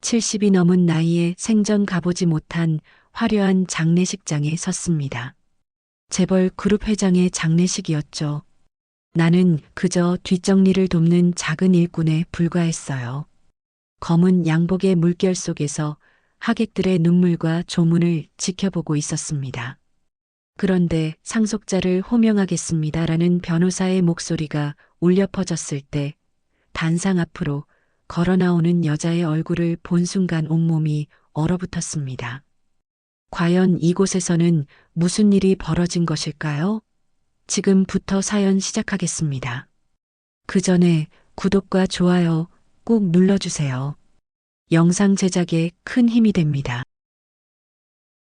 70이 넘은 나이에 생전 가보지 못한 화려한 장례식장에 섰습니다. 재벌 그룹 회장의 장례식이었죠. 나는 그저 뒷정리를 돕는 작은 일꾼에 불과했어요. 검은 양복의 물결 속에서 하객들의 눈물과 조문을 지켜보고 있었습니다. 그런데 상속자를 호명하겠습니다라는 변호사의 목소리가 울려 퍼졌을 때 단상 앞으로 걸어 나오는 여자의 얼굴을 본 순간 온몸이 얼어붙었습니다. 과연 이곳에서는 무슨 일이 벌어진 것일까요? 지금부터 사연 시작하겠습니다. 그 전에 구독과 좋아요 꼭 눌러주세요. 영상 제작에 큰 힘이 됩니다.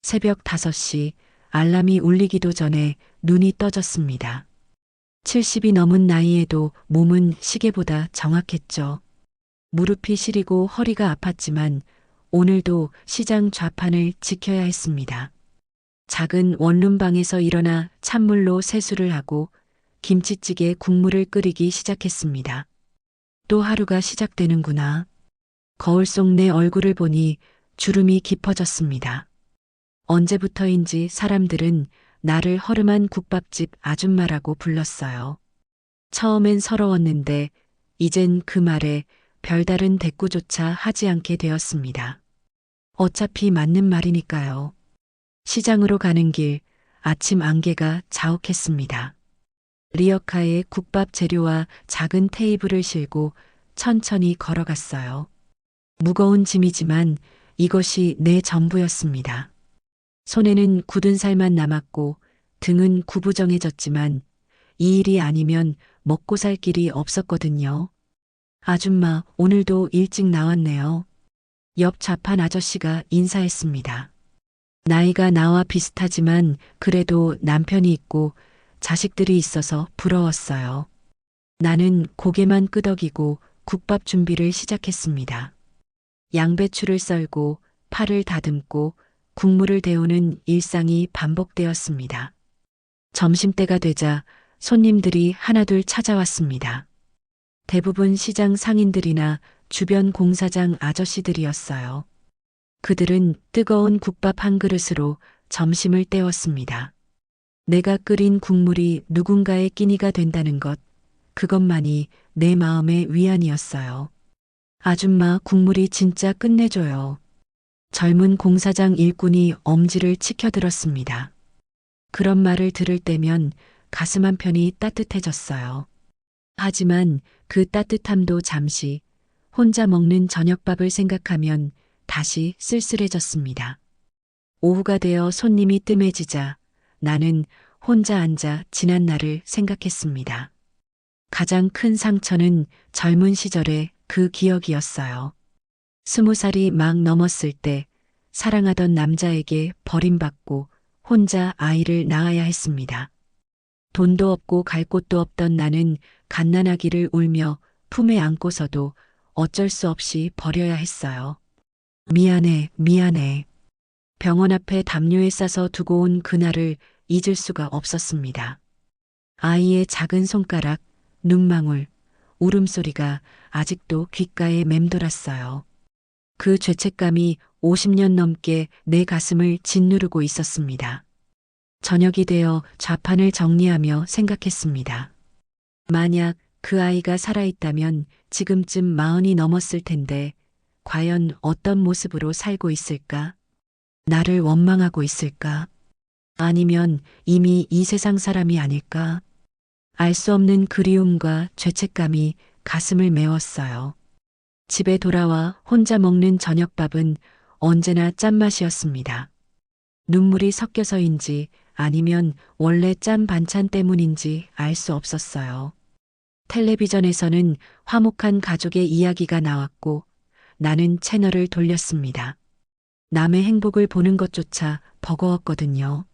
새벽 5시 알람이 울리기도 전에 눈이 떠졌습니다. 70이 넘은 나이에도 몸은 시계보다 정확했죠. 무릎이 시리고 허리가 아팠지만 오늘도 시장 좌판을 지켜야 했습니다. 작은 원룸방에서 일어나 찬물로 세수를 하고 김치찌개 국물을 끓이기 시작했습니다. 또 하루가 시작되는구나. 거울 속 내 얼굴을 보니 주름이 깊어졌습니다. 언제부터인지 사람들은 나를 허름한 국밥집 아줌마라고 불렀어요. 처음엔 서러웠는데 이젠 그 말에 별다른 대꾸조차 하지 않게 되었습니다. 어차피 맞는 말이니까요. 시장으로 가는 길 아침 안개가 자욱했습니다. 리어카에 국밥 재료와 작은 테이블을 실고 천천히 걸어갔어요. 무거운 짐이지만 이것이 내 전부였습니다. 손에는 굳은 살만 남았고 등은 구부정해졌지만 이 일이 아니면 먹고 살 길이 없었거든요. 아줌마, 오늘도 일찍 나왔네요. 옆 좌판 아저씨가 인사했습니다. 나이가 나와 비슷하지만 그래도 남편이 있고 자식들이 있어서 부러웠어요. 나는 고개만 끄덕이고 국밥 준비를 시작했습니다. 양배추를 썰고 파를 다듬고 국물을 데우는 일상이 반복되었습니다. 점심때가 되자 손님들이 하나둘 찾아왔습니다. 대부분 시장 상인들이나 주변 공사장 아저씨들이었어요. 그들은 뜨거운 국밥 한 그릇으로 점심을 때웠습니다. 내가 끓인 국물이 누군가의 끼니가 된다는 것, 그것만이 내 마음의 위안이었어요. 아줌마, 국물이 진짜 끝내줘요. 젊은 공사장 일꾼이 엄지를 치켜들었습니다. 그런 말을 들을 때면 가슴 한편이 따뜻해졌어요. 하지만 그 따뜻함도 잠시, 혼자 먹는 저녁밥을 생각하면 다시 쓸쓸해졌습니다. 오후가 되어 손님이 뜸해지자 나는 혼자 앉아 지난 날을 생각했습니다. 가장 큰 상처는 젊은 시절의 그 기억이었어요. 20살이 막 넘었을 때 사랑하던 남자에게 버림받고 혼자 아이를 낳아야 했습니다. 돈도 없고 갈 곳도 없던 나는 갓난아기를 울며 품에 안고서도 어쩔 수 없이 버려야 했어요. 미안해, 미안해. 병원 앞에 담요에 싸서 두고 온 그날을 잊을 수가 없었습니다. 아이의 작은 손가락, 눈망울, 울음소리가 아직도 귓가에 맴돌았어요. 그 죄책감이 50년 넘게 내 가슴을 짓누르고 있었습니다. 저녁이 되어 좌판을 정리하며 생각했습니다. 만약 그 아이가 살아있다면 지금쯤 40이 넘었을 텐데 과연 어떤 모습으로 살고 있을까? 나를 원망하고 있을까? 아니면 이미 이 세상 사람이 아닐까? 알 수 없는 그리움과 죄책감이 가슴을 메웠어요. 집에 돌아와 혼자 먹는 저녁밥은 언제나 짠맛이었습니다. 눈물이 섞여서인지 아니면 원래 짠 반찬 때문인지 알 수 없었어요. 텔레비전에서는 화목한 가족의 이야기가 나왔고 나는 채널을 돌렸습니다. 남의 행복을 보는 것조차 버거웠거든요.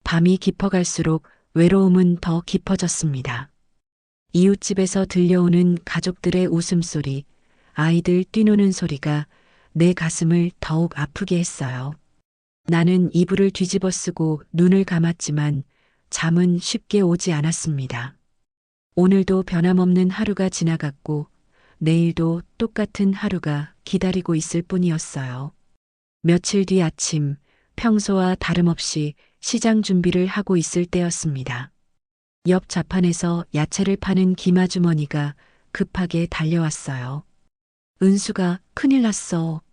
밤이 깊어갈수록 외로움은 더 깊어졌습니다. 이웃집에서 들려오는 가족들의 웃음소리, 아이들 뛰노는 소리가 내 가슴을 더욱 아프게 했어요. 나는 이불을 뒤집어 쓰고 눈을 감았지만 잠은 쉽게 오지 않았습니다. 오늘도 변함없는 하루가 지나갔고 내일도 똑같은 하루가 기다리고 있을 뿐이었어요. 며칠 뒤 아침, 평소와 다름없이 시장 준비를 하고 있을 때였습니다. 옆 자판에서 야채를 파는 김아주머니가 급하게 달려왔어요. 은수가 큰일 났어.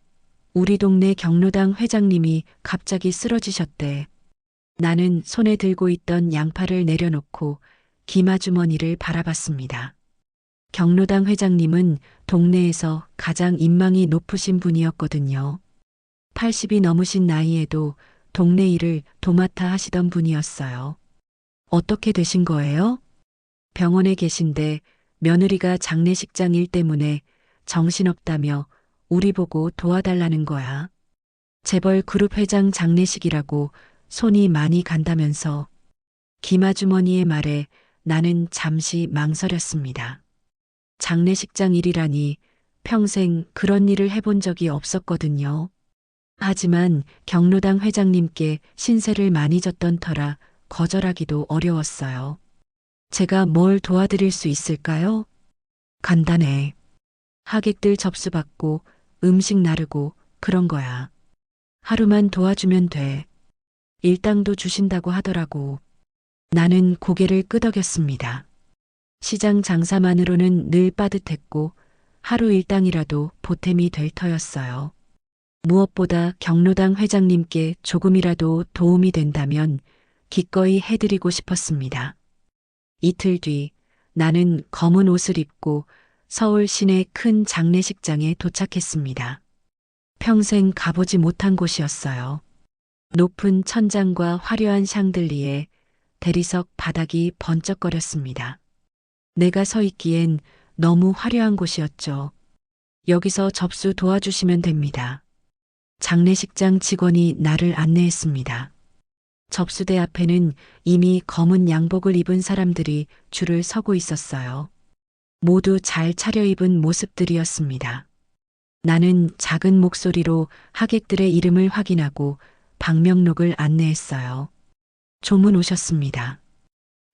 우리 동네 경로당 회장님이 갑자기 쓰러지셨대. 나는 손에 들고 있던 양파를 내려놓고 김아주머니를 바라봤습니다. 경로당 회장님은 동네에서 가장 인망이 높으신 분이었거든요. 80이 넘으신 나이에도 동네 일을 도맡아 하시던 분이었어요. 어떻게 되신 거예요? 병원에 계신데 며느리가 장례식장 일 때문에 정신없다며 우리 보고 도와달라는 거야. 재벌 그룹 회장 장례식이라고 손이 많이 간다면서. 김아주머니의 말에 나는 잠시 망설였습니다. 장례식장 일이라니 평생 그런 일을 해본 적이 없었거든요. 하지만 경로당 회장님께 신세를 많이 졌던 터라 거절하기도 어려웠어요. 제가 뭘 도와드릴 수 있을까요? 간단해. 하객들 접수받고 음식 나르고 그런 거야. 하루만 도와주면 돼. 일당도 주신다고 하더라고. 나는 고개를 끄덕였습니다. 시장 장사만으로는 늘 빠듯했고 하루 일당이라도 보탬이 될 터였어요. 무엇보다 경로당 회장님께 조금이라도 도움이 된다면 기꺼이 해드리고 싶었습니다. 이틀 뒤 나는 검은 옷을 입고 서울 시내 큰 장례식장에 도착했습니다. 평생 가보지 못한 곳이었어요. 높은 천장과 화려한 샹들리에 대리석 바닥이 번쩍거렸습니다. 내가 서 있기엔 너무 화려한 곳이었죠. 여기서 접수 도와주시면 됩니다. 장례식장 직원이 나를 안내했습니다. 접수대 앞에는 이미 검은 양복을 입은 사람들이 줄을 서고 있었어요. 모두 잘 차려입은 모습들이었습니다. 나는 작은 목소리로 하객들의 이름을 확인하고 방명록을 안내했어요. 조문 오셨습니다.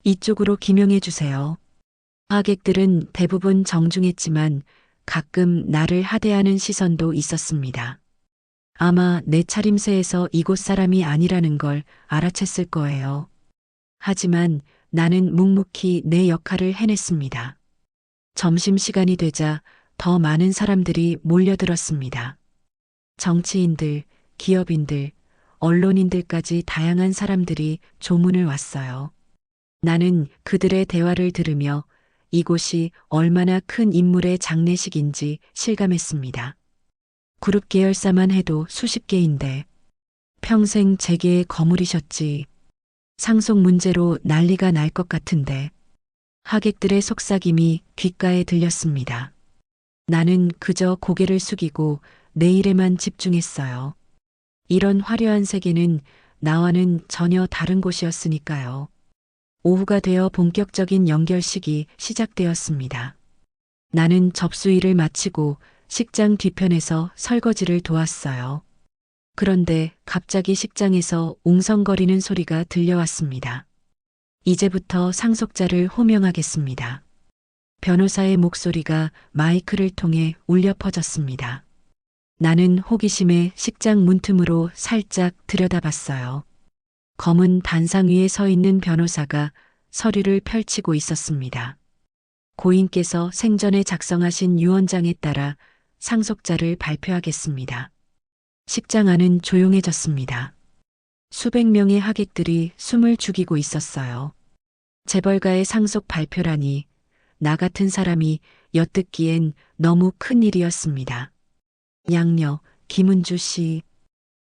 이쪽으로 기명해 주세요. 하객들은 대부분 정중했지만 가끔 나를 하대하는 시선도 있었습니다. 아마 내 차림새에서 이곳 사람이 아니라는 걸 알아챘을 거예요. 하지만 나는 묵묵히 내 역할을 해냈습니다. 점심시간이 되자 더 많은 사람들이 몰려들었습니다. 정치인들, 기업인들, 언론인들까지 다양한 사람들이 조문을 왔어요. 나는 그들의 대화를 들으며 이곳이 얼마나 큰 인물의 장례식인지 실감했습니다. 그룹 계열사만 해도 수십 개인데 평생 재계에 거물이셨지. 상속 문제로 난리가 날 것 같은데. 하객들의 속삭임이 귓가에 들렸습니다. 나는 그저 고개를 숙이고 내 일에만 집중했어요. 이런 화려한 세계는 나와는 전혀 다른 곳이었으니까요. 오후가 되어 본격적인 연결식이 시작되었습니다. 나는 접수 일을 마치고 식장 뒤편에서 설거지를 도왔어요. 그런데 갑자기 식장에서 웅성거리는 소리가 들려왔습니다. 이제부터 상속자를 호명하겠습니다. 변호사의 목소리가 마이크를 통해 울려 퍼졌습니다. 나는 호기심에 식장 문틈으로 살짝 들여다봤어요. 검은 단상 위에 서 있는 변호사가 서류를 펼치고 있었습니다. 고인께서 생전에 작성하신 유언장에 따라 상속자를 발표하겠습니다. 식장 안은 조용해졌습니다. 수백 명의 하객들이 숨을 죽이고 있었어요. 재벌가의 상속 발표라니 나 같은 사람이 엿듣기엔 너무 큰 일이었습니다. 양녀 김은주 씨.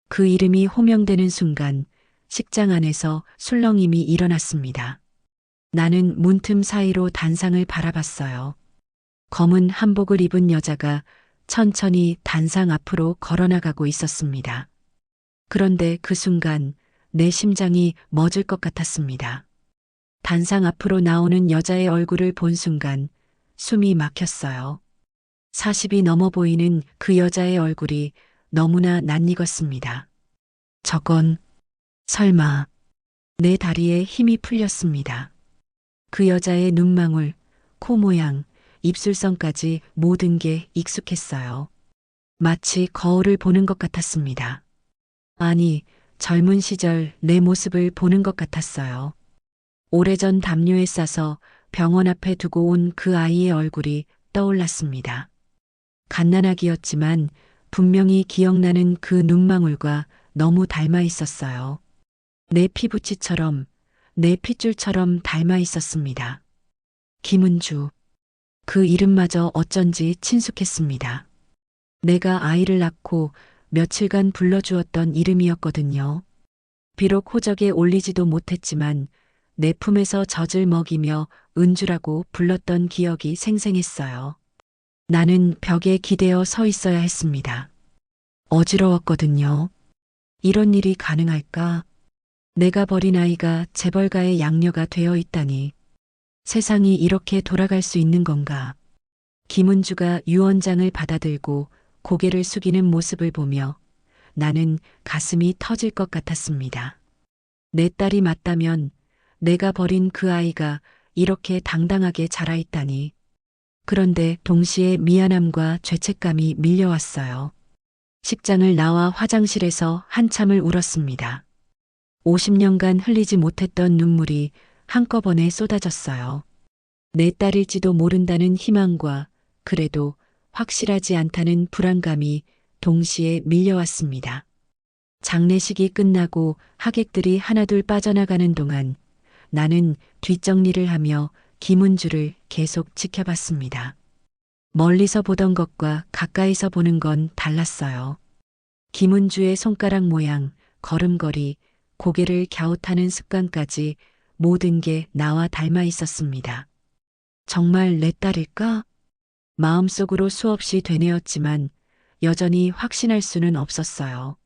그 이름이 호명되는 순간 식장 안에서 술렁임이 일어났습니다. 나는 문틈 사이로 단상을 바라봤어요. 검은 한복을 입은 여자가 천천히 단상 앞으로 걸어나가고 있었습니다. 그런데 그 순간 내 심장이 멎을 것 같았습니다. 단상 앞으로 나오는 여자의 얼굴을 본 순간 숨이 막혔어요. 40이 넘어 보이는 그 여자의 얼굴이 너무나 낯익었습니다. 저건 설마. 내 다리에 힘이 풀렸습니다. 그 여자의 눈망울, 코 모양, 입술선까지 모든 게 익숙했어요. 마치 거울을 보는 것 같았습니다. 아니, 젊은 시절 내 모습을 보는 것 같았어요. 오래전 담요에 싸서 병원 앞에 두고 온 그 아이의 얼굴이 떠올랐습니다. 갓난아기였지만 분명히 기억나는 그 눈망울과 너무 닮아 있었어요. 내 피부치처럼, 내 핏줄처럼 닮아 있었습니다. 김은주. 그 이름마저 어쩐지 친숙했습니다. 내가 아이를 낳고 며칠간 불러주었던 이름이었거든요. 비록 호적에 올리지도 못했지만 내 품에서 젖을 먹이며 은주라고 불렀던 기억이 생생했어요. 나는 벽에 기대어 서 있어야 했습니다. 어지러웠거든요. 이런 일이 가능할까? 내가 버린 아이가 재벌가의 양녀가 되어 있다니. 세상이 이렇게 돌아갈 수 있는 건가? 김은주가 유언장을 받아들고 고개를 숙이는 모습을 보며 나는 가슴이 터질 것 같았습니다. 내 딸이 맞다면 내가 버린 그 아이가 이렇게 당당하게 자라있다니. 그런데 동시에 미안함과 죄책감이 밀려왔어요. 식장을 나와 화장실에서 한참을 울었습니다. 50년간 흘리지 못했던 눈물이 한꺼번에 쏟아졌어요. 내 딸일지도 모른다는 희망과 그래도 확실하지 않다는 불안감이 동시에 밀려왔습니다. 장례식이 끝나고 하객들이 하나둘 빠져나가는 동안 나는 뒷정리를 하며 김은주를 계속 지켜봤습니다. 멀리서 보던 것과 가까이서 보는 건 달랐어요. 김은주의 손가락 모양, 걸음걸이, 고개를 갸웃하는 습관까지 모든 게 나와 닮아 있었습니다. 정말 내 딸일까? 마음속으로 수없이 되뇌었지만 여전히 확신할 수는 없었어요.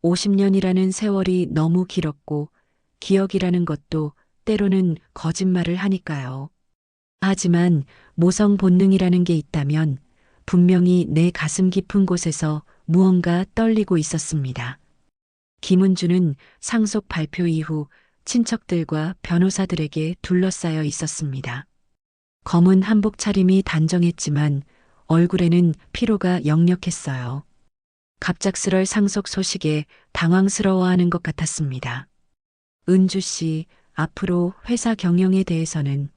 50년이라는 세월이 너무 길었고 기억이라는 것도 때로는 거짓말을 하니까요. 하지만 모성 본능이라는 게 있다면 분명히 내 가슴 깊은 곳에서 무언가 떨리고 있었습니다. 김은주는 상속 발표 이후 친척들과 변호사들에게 둘러싸여 있었습니다. 검은 한복 차림이 단정했지만 얼굴에는 피로가 역력했어요. 갑작스럴 상속 소식에 당황스러워하는 것 같았습니다. 은주 씨, 앞으로 회사 경영에 대해서는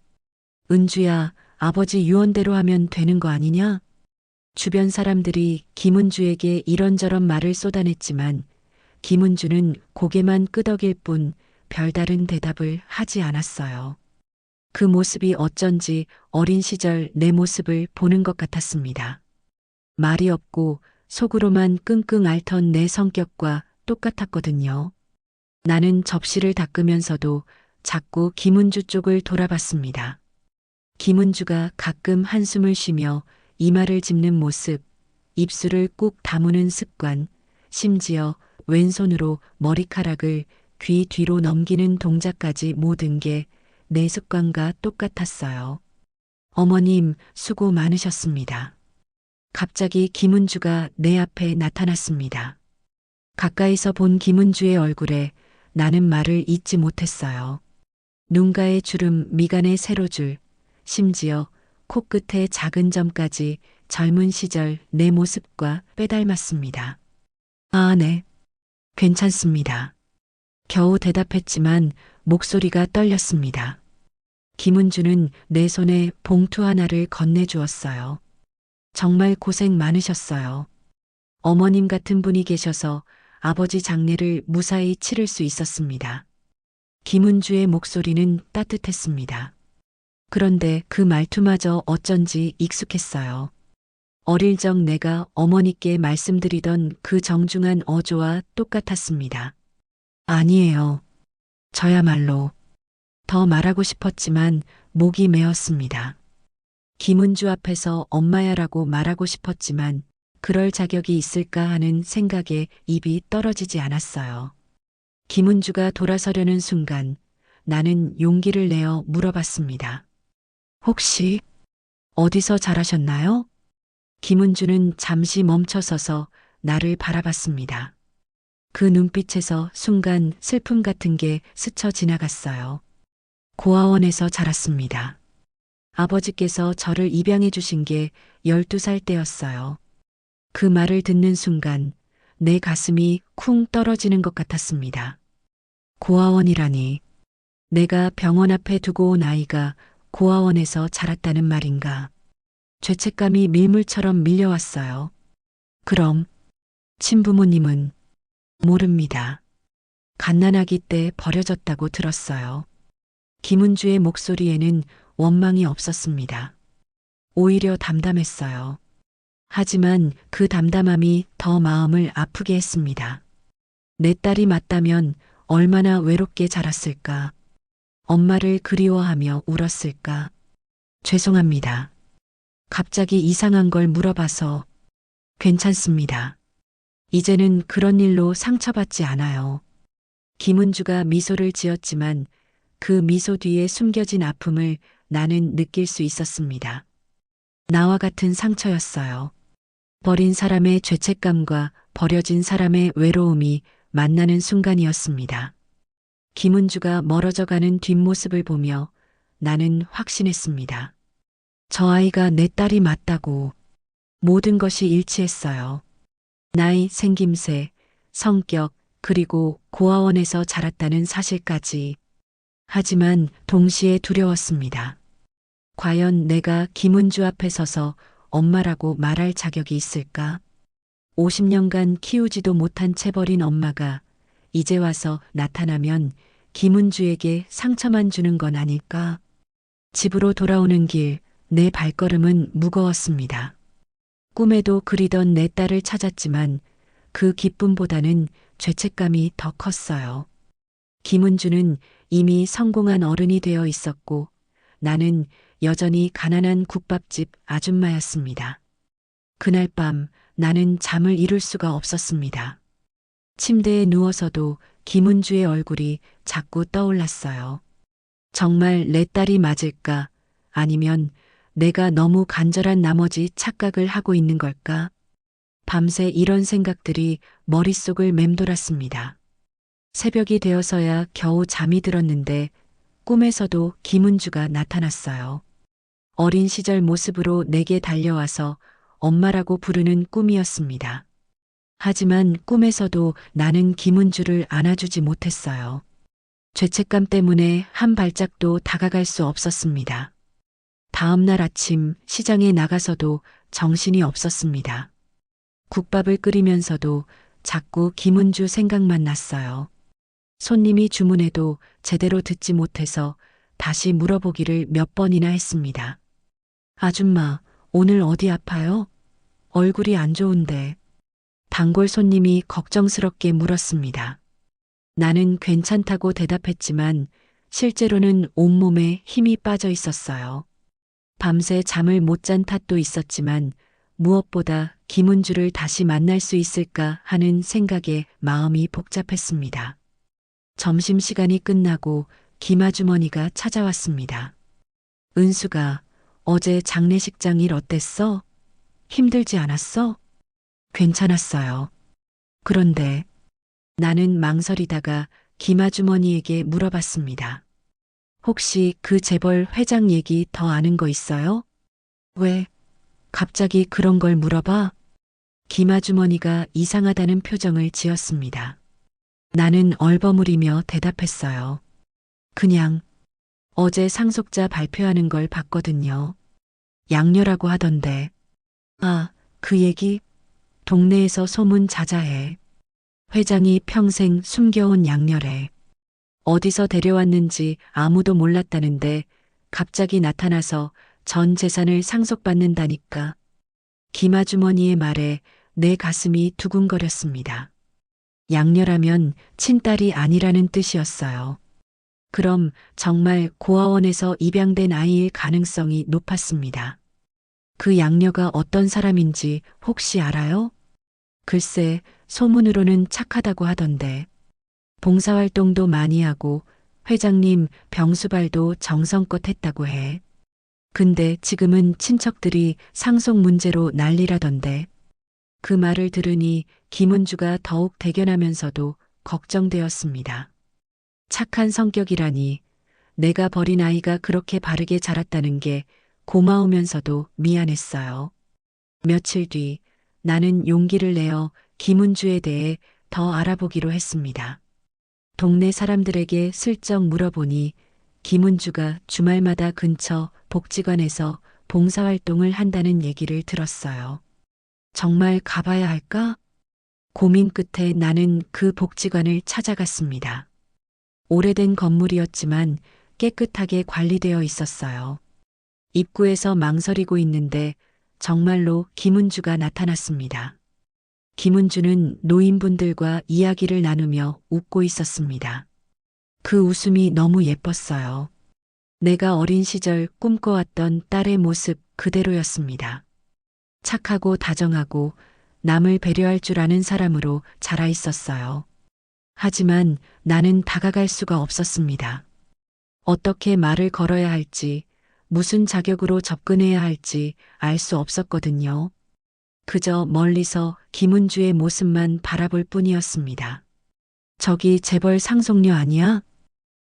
은주야, 아버지 유언대로 하면 되는 거 아니냐? 주변 사람들이 김은주에게 이런저런 말을 쏟아냈지만 김은주는 고개만 끄덕일 뿐 별다른 대답을 하지 않았어요. 그 모습이 어쩐지 어린 시절 내 모습을 보는 것 같았습니다. 말이 없고 속으로만 끙끙 앓던 내 성격과 똑같았거든요. 나는 접시를 닦으면서도 자꾸 김은주 쪽을 돌아봤습니다. 김은주가 가끔 한숨을 쉬며 이마를 짚는 모습, 입술을 꾹 다무는 습관, 심지어 왼손으로 머리카락을 귀 뒤로 넘기는 동작까지 모든 게 내 습관과 똑같았어요. 어머님, 수고 많으셨습니다. 갑자기 김은주가 내 앞에 나타났습니다. 가까이서 본 김은주의 얼굴에 나는 말을 잇지 못했어요. 눈가의 주름, 미간의 세로줄, 심지어 코끝의 작은 점까지 젊은 시절 내 모습과 빼닮았습니다. 아, 네. 괜찮습니다. 겨우 대답했지만 목소리가 떨렸습니다. 김은주는 내 손에 봉투 하나를 건네주었어요. 정말 고생 많으셨어요. 어머님 같은 분이 계셔서 아버지 장례를 무사히 치를 수 있었습니다. 김은주의 목소리는 따뜻했습니다. 그런데 그 말투마저 어쩐지 익숙했어요. 어릴 적 내가 어머니께 말씀드리던 그 정중한 어조와 똑같았습니다. 아니에요. 저야말로 더 말하고 싶었지만 목이 메었습니다. 김은주 앞에서 엄마야라고 말하고 싶었지만 그럴 자격이 있을까 하는 생각에 입이 떨어지지 않았어요. 김은주가 돌아서려는 순간 나는 용기를 내어 물어봤습니다. 혹시 어디서 자라셨나요? 김은주는 잠시 멈춰서서 나를 바라봤습니다. 그 눈빛에서 순간 슬픔 같은 게 스쳐 지나갔어요. 고아원에서 자랐습니다. 아버지께서 저를 입양해 주신 게 12살 때였어요. 그 말을 듣는 순간 내 가슴이 쿵 떨어지는 것 같았습니다. 고아원이라니. 내가 병원 앞에 두고 온 아이가 고아원에서 자랐다는 말인가. 죄책감이 밀물처럼 밀려왔어요. 그럼 친부모님은 모릅니다. 갓난아기 때 버려졌다고 들었어요. 김은주의 목소리에는 원망이 없었습니다. 오히려 담담했어요. 하지만 그 담담함이 더 마음을 아프게 했습니다. 내 딸이 맞다면 얼마나 외롭게 자랐을까. 엄마를 그리워하며 울었을까. 죄송합니다. 갑자기 이상한 걸 물어봐서. 괜찮습니다. 이제는 그런 일로 상처받지 않아요. 김은주가 미소를 지었지만 그 미소 뒤에 숨겨진 아픔을 나는 느낄 수 있었습니다. 나와 같은 상처였어요. 버린 사람의 죄책감과 버려진 사람의 외로움이 만나는 순간이었습니다. 김은주가 멀어져가는 뒷모습을 보며 나는 확신했습니다. 저 아이가 내 딸이 맞다고. 모든 것이 일치했어요. 나이, 생김새, 성격, 그리고 고아원에서 자랐다는 사실까지. 하지만 동시에 두려웠습니다. 과연 내가 김은주 앞에 서서 엄마라고 말할 자격이 있을까? 50년간 키우지도 못한 채 버린 엄마가 이제 와서 나타나면 김은주에게 상처만 주는 건 아닐까? 집으로 돌아오는 길, 내 발걸음은 무거웠습니다. 꿈에도 그리던 내 딸을 찾았지만 그 기쁨보다는 죄책감이 더 컸어요. 김은주는 이미 성공한 어른이 되어 있었고 나는 여전히 가난한 국밥집 아줌마였습니다. 그날 밤 나는 잠을 이룰 수가 없었습니다. 침대에 누워서도 김은주의 얼굴이 자꾸 떠올랐어요. 정말 내 딸이 맞을까? 아니면 내가 너무 간절한 나머지 착각을 하고 있는 걸까? 밤새 이런 생각들이 머릿속을 맴돌았습니다. 새벽이 되어서야 겨우 잠이 들었는데 꿈에서도 김은주가 나타났어요. 어린 시절 모습으로 내게 달려와서 엄마라고 부르는 꿈이었습니다. 하지만 꿈에서도 나는 김은주를 안아주지 못했어요. 죄책감 때문에 한 발짝도 다가갈 수 없었습니다. 다음 날 아침 시장에 나가서도 정신이 없었습니다. 국밥을 끓이면서도 자꾸 김은주 생각만 났어요. 손님이 주문해도 제대로 듣지 못해서 다시 물어보기를 몇 번이나 했습니다. 아줌마, 오늘 어디 아파요? 얼굴이 안 좋은데. 단골 손님이 걱정스럽게 물었습니다. 나는 괜찮다고 대답했지만 실제로는 온몸에 힘이 빠져 있었어요. 밤새 잠을 못 잔 탓도 있었지만 무엇보다 김은주를 다시 만날 수 있을까 하는 생각에 마음이 복잡했습니다. 점심시간이 끝나고 김아주머니가 찾아왔습니다. 은수가 어제 장례식장 일 어땠어? 힘들지 않았어? 괜찮았어요. 그런데 나는 망설이다가 김아주머니에게 물어봤습니다. 혹시 그 재벌 회장 얘기 더 아는 거 있어요? 왜 갑자기 그런 걸 물어봐? 김아주머니가 이상하다는 표정을 지었습니다. 나는 얼버무리며 대답했어요. 그냥 어제 상속자 발표하는 걸 봤거든요. 양녀라고 하던데. 아, 그 얘기? 동네에서 소문 자자해. 회장이 평생 숨겨온 양녀래. 어디서 데려왔는지 아무도 몰랐다는데 갑자기 나타나서 전 재산을 상속받는다니까. 김아주머니의 말에 내 가슴이 두근거렸습니다. 양녀라면 친딸이 아니라는 뜻이었어요. 그럼 정말 고아원에서 입양된 아이일 가능성이 높았습니다. 그 양녀가 어떤 사람인지 혹시 알아요? 글쎄, 소문으로는 착하다고 하던데. 봉사활동도 많이 하고 회장님 병수발도 정성껏 했다고 해. 근데 지금은 친척들이 상속 문제로 난리라던데. 그 말을 들으니 김은주가 더욱 대견하면서도 걱정되었습니다. 착한 성격이라니. 내가 버린 아이가 그렇게 바르게 자랐다는 게 고마우면서도 미안했어요. 며칠 뒤 나는 용기를 내어 김은주에 대해 더 알아보기로 했습니다. 동네 사람들에게 슬쩍 물어보니 김은주가 주말마다 근처 복지관에서 봉사활동을 한다는 얘기를 들었어요. 정말 가봐야 할까? 고민 끝에 나는 그 복지관을 찾아갔습니다. 오래된 건물이었지만 깨끗하게 관리되어 있었어요. 입구에서 망설이고 있는데 정말로 김은주가 나타났습니다. 김은주는 노인분들과 이야기를 나누며 웃고 있었습니다. 그 웃음이 너무 예뻤어요. 내가 어린 시절 꿈꿔왔던 딸의 모습 그대로였습니다. 착하고 다정하고 남을 배려할 줄 아는 사람으로 자라 있었어요. 하지만 나는 다가갈 수가 없었습니다. 어떻게 말을 걸어야 할지, 무슨 자격으로 접근해야 할지 알 수 없었거든요. 그저 멀리서 김은주의 모습만 바라볼 뿐이었습니다. 저기 재벌 상속녀 아니야?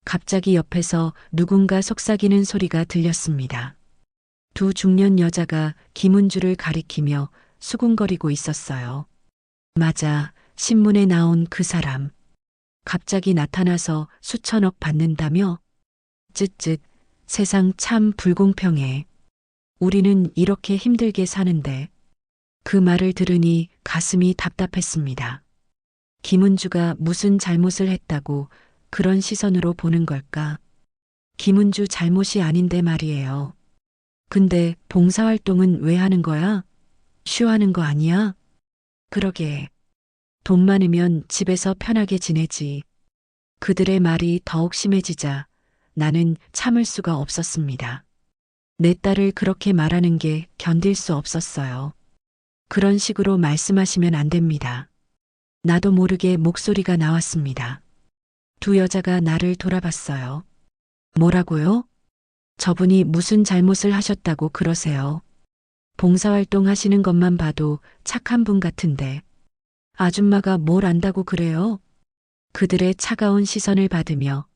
갑자기 옆에서 누군가 속삭이는 소리가 들렸습니다. 두 중년 여자가 김은주를 가리키며 수군거리고 있었어요. 맞아, 신문에 나온 그 사람. 갑자기 나타나서 수천억 받는다며? 쯧쯧, 세상 참 불공평해. 우리는 이렇게 힘들게 사는데. 그 말을 들으니 가슴이 답답했습니다. 김은주가 무슨 잘못을 했다고 그런 시선으로 보는 걸까? 김은주 잘못이 아닌데 말이에요. 근데 봉사활동은 왜 하는 거야? 쉬어하는 거 아니야? 그러게. 돈 많으면 집에서 편하게 지내지. 그들의 말이 더욱 심해지자 나는 참을 수가 없었습니다. 내 딸을 그렇게 말하는 게 견딜 수 없었어요. 그런 식으로 말씀하시면 안 됩니다. 나도 모르게 목소리가 나왔습니다. 두 여자가 나를 돌아봤어요. 뭐라고요? 저분이 무슨 잘못을 하셨다고 그러세요? 봉사활동 하시는 것만 봐도 착한 분 같은데. 아줌마가 뭘 안다고 그래요? 그들의 차가운 시선을 받으며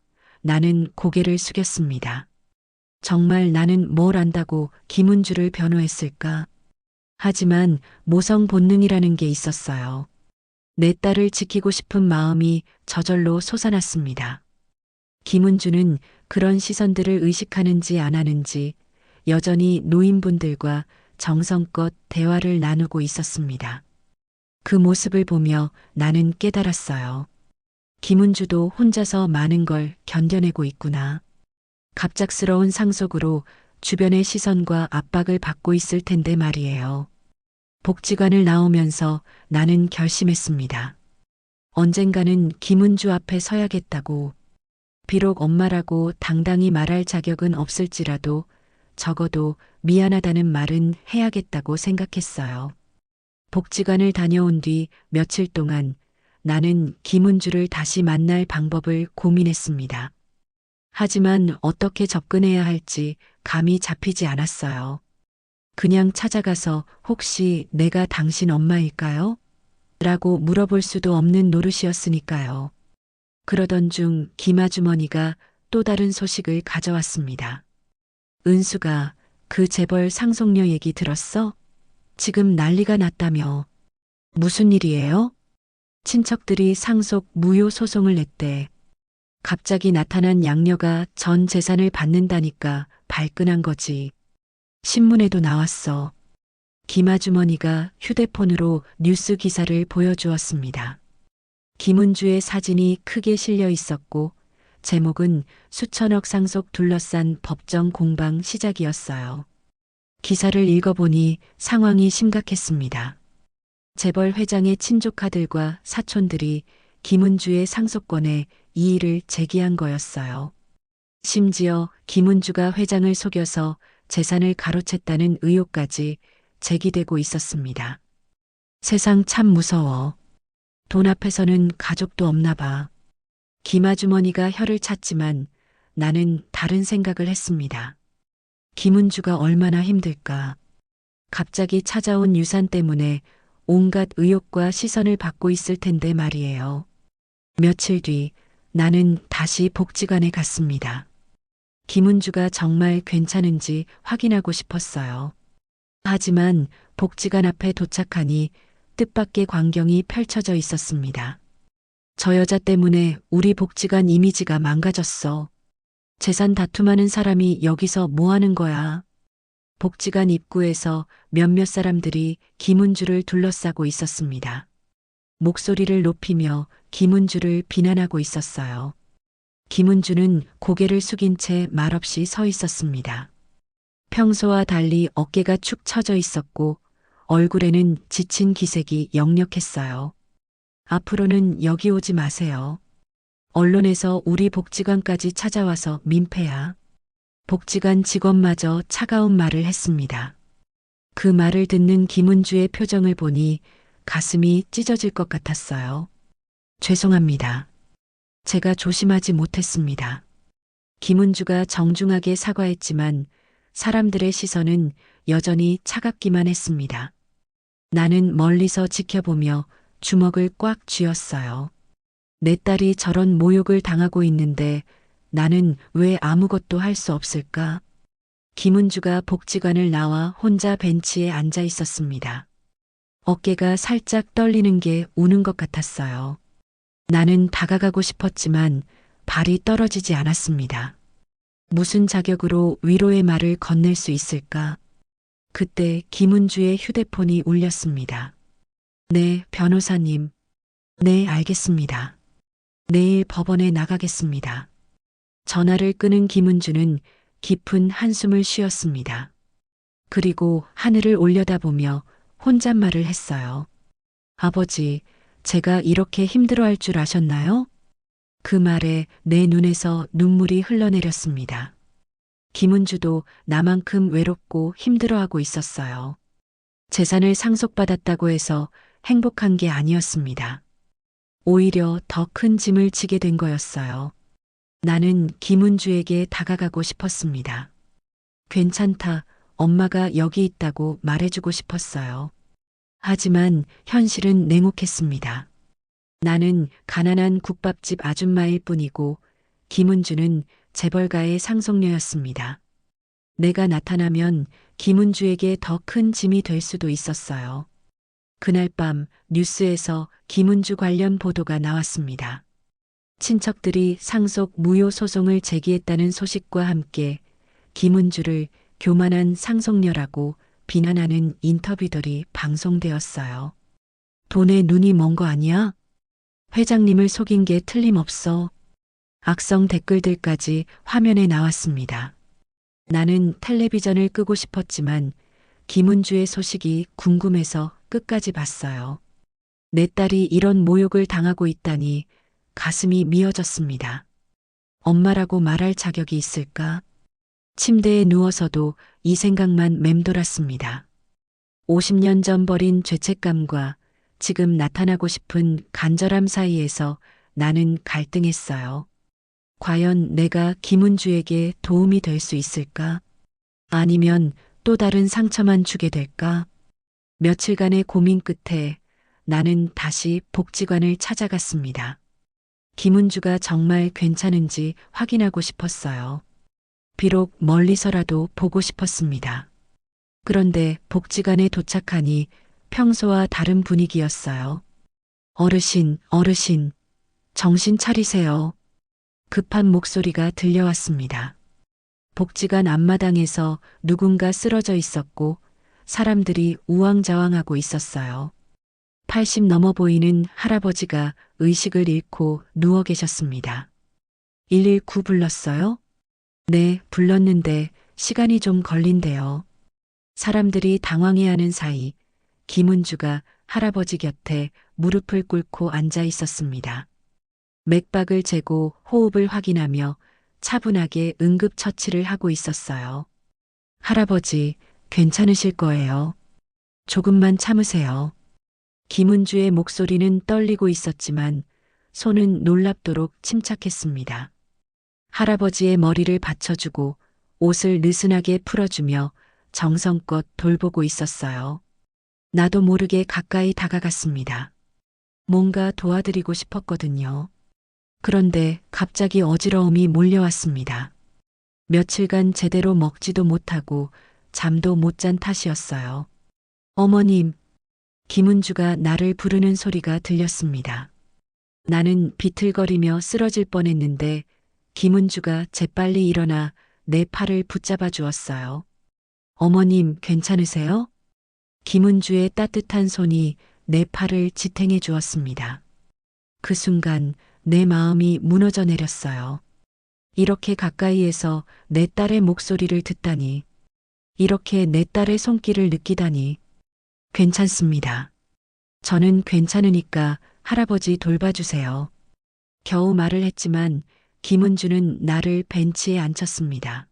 나는 고개를 숙였습니다. 정말 나는 뭘 안다고 김은주를 변호했을까? 하지만 모성 본능이라는 게 있었어요. 내 딸을 지키고 싶은 마음이 저절로 솟아났습니다. 김은주는 그런 시선들을 의식하는지 안 하는지 여전히 노인분들과 정성껏 대화를 나누고 있었습니다. 그 모습을 보며 나는 깨달았어요. 김은주도 혼자서 많은 걸 견뎌내고 있구나. 갑작스러운 상속으로 주변의 시선과 압박을 받고 있을 텐데 말이에요. 복지관을 나오면서 나는 결심했습니다. 언젠가는 김은주 앞에 서야겠다고. 비록 엄마라고 당당히 말할 자격은 없을지라도 적어도 미안하다는 말은 해야겠다고 생각했어요. 복지관을 다녀온 뒤 며칠 동안 나는 김은주를 다시 만날 방법을 고민했습니다. 하지만 어떻게 접근해야 할지 감이 잡히지 않았어요. 그냥 찾아가서 혹시 내가 당신 엄마일까요? 라고 물어볼 수도 없는 노릇이었으니까요. 그러던 중 김아주머니가 또 다른 소식을 가져왔습니다. 은수가 그 재벌 상속녀 얘기 들었어? 지금 난리가 났다며. 무슨 일이에요? 친척들이 상속 무효 소송을 냈대. 갑자기 나타난 양녀가 전 재산을 받는다니까 발끈한 거지. 신문에도 나왔어. 김아주머니가 휴대폰으로 뉴스 기사를 보여주었습니다. 김은주의 사진이 크게 실려 있었고 제목은 수천억 상속 둘러싼 법정 공방 시작이었어요. 기사를 읽어보니 상황이 심각했습니다. 재벌 회장의 친조카들과 사촌들이 김은주의 상속권에 이의를 제기한 거였어요. 심지어 김은주가 회장을 속여서 재산을 가로챘다는 의혹까지 제기되고 있었습니다. 세상 참 무서워. 돈 앞에서는 가족도 없나 봐. 김아주머니가 혀를 찼지만 나는 다른 생각을 했습니다. 김은주가 얼마나 힘들까. 갑자기 찾아온 유산 때문에 온갖 의혹과 시선을 받고 있을 텐데 말이에요. 며칠 뒤 나는 다시 복지관에 갔습니다. 김은주가 정말 괜찮은지 확인하고 싶었어요. 하지만 복지관 앞에 도착하니 뜻밖의 광경이 펼쳐져 있었습니다. 저 여자 때문에 우리 복지관 이미지가 망가졌어. 재산 다툼하는 사람이 여기서 뭐 하는 거야? 복지관 입구에서 몇몇 사람들이 김은주를 둘러싸고 있었습니다. 목소리를 높이며 김은주를 비난하고 있었어요. 김은주는 고개를 숙인 채 말없이 서 있었습니다. 평소와 달리 어깨가 축 처져 있었고 얼굴에는 지친 기색이 역력했어요. 앞으로는 여기 오지 마세요. 언론에서 우리 복지관까지 찾아와서 민폐야. 복지관 직원마저 차가운 말을 했습니다. 그 말을 듣는 김은주의 표정을 보니 가슴이 찢어질 것 같았어요. 죄송합니다. 제가 조심하지 못했습니다. 김은주가 정중하게 사과했지만 사람들의 시선은 여전히 차갑기만 했습니다. 나는 멀리서 지켜보며 주먹을 꽉 쥐었어요. 내 딸이 저런 모욕을 당하고 있는데 나는 왜 아무것도 할 수 없을까? 김은주가 복지관을 나와 혼자 벤치에 앉아 있었습니다. 어깨가 살짝 떨리는 게 우는 것 같았어요. 나는 다가가고 싶었지만 발이 떨어지지 않았습니다. 무슨 자격으로 위로의 말을 건넬 수 있을까? 그때 김은주의 휴대폰이 울렸습니다. 네, 변호사님. 네, 알겠습니다. 내일 법원에 나가겠습니다. 전화를 끊은 김은주는 깊은 한숨을 쉬었습니다. 그리고 하늘을 올려다보며 혼잣말을 했어요. 아버지, 제가 이렇게 힘들어할 줄 아셨나요? 그 말에 내 눈에서 눈물이 흘러내렸습니다. 김은주도 나만큼 외롭고 힘들어하고 있었어요. 재산을 상속받았다고 해서 행복한 게 아니었습니다. 오히려 더 큰 짐을 지게 된 거였어요. 나는 김은주에게 다가가고 싶었습니다. 괜찮다, 엄마가 여기 있다고 말해주고 싶었어요. 하지만 현실은 냉혹했습니다. 나는 가난한 국밥집 아줌마일 뿐이고 김은주는 재벌가의 상속녀였습니다. 내가 나타나면 김은주에게 더 큰 짐이 될 수도 있었어요. 그날 밤 뉴스에서 김은주 관련 보도가 나왔습니다. 친척들이 상속 무효 소송을 제기했다는 소식과 함께 김은주를 교만한 상속녀라고 비난하는 인터뷰들이 방송되었어요. 돈에 눈이 먼 거 아니야? 회장님을 속인 게 틀림없어. 악성 댓글들까지 화면에 나왔습니다. 나는 텔레비전을 끄고 싶었지만 김은주의 소식이 궁금해서 끝까지 봤어요. 내 딸이 이런 모욕을 당하고 있다니 가슴이 미어졌습니다. 엄마라고 말할 자격이 있을까? 침대에 누워서도 이 생각만 맴돌았습니다. 50년 전 버린 죄책감과 지금 나타나고 싶은 간절함 사이에서 나는 갈등했어요. 과연 내가 김은주에게 도움이 될 수 있을까? 아니면 또 다른 상처만 주게 될까? 며칠간의 고민 끝에 나는 다시 복지관을 찾아갔습니다. 김은주가 정말 괜찮은지 확인하고 싶었어요. 비록 멀리서라도 보고 싶었습니다. 그런데 복지관에 도착하니 평소와 다른 분위기였어요. 어르신, 어르신, 정신 차리세요. 급한 목소리가 들려왔습니다. 복지관 앞마당에서 누군가 쓰러져 있었고 사람들이 우왕좌왕하고 있었어요. 80 넘어 보이는 할아버지가 의식을 잃고 누워 계셨습니다. 119 불렀어요? 네, 불렀는데 시간이 좀 걸린대요. 사람들이 당황해하는 사이 김은주가 할아버지 곁에 무릎을 꿇고 앉아 있었습니다. 맥박을 재고 호흡을 확인하며 차분하게 응급처치를 하고 있었어요. 할아버지, 괜찮으실 거예요. 조금만 참으세요. 김은주의 목소리는 떨리고 있었지만 손은 놀랍도록 침착했습니다. 할아버지의 머리를 받쳐주고 옷을 느슨하게 풀어주며 정성껏 돌보고 있었어요. 나도 모르게 가까이 다가갔습니다. 뭔가 도와드리고 싶었거든요. 그런데 갑자기 어지러움이 몰려왔습니다. 며칠간 제대로 먹지도 못하고 잠도 못 잔 탓이었어요. 어머님, 김은주가 나를 부르는 소리가 들렸습니다. 나는 비틀거리며 쓰러질 뻔했는데 김은주가 재빨리 일어나 내 팔을 붙잡아 주었어요. 어머님, 괜찮으세요? 김은주의 따뜻한 손이 내 팔을 지탱해 주었습니다. 그 순간 내 마음이 무너져 내렸어요. 이렇게 가까이에서 내 딸의 목소리를 듣다니, 이렇게 내 딸의 손길을 느끼다니. 괜찮습니다. 저는 괜찮으니까 할아버지 돌봐주세요. 겨우 말을 했지만 김은주는 나를 벤치에 앉혔습니다.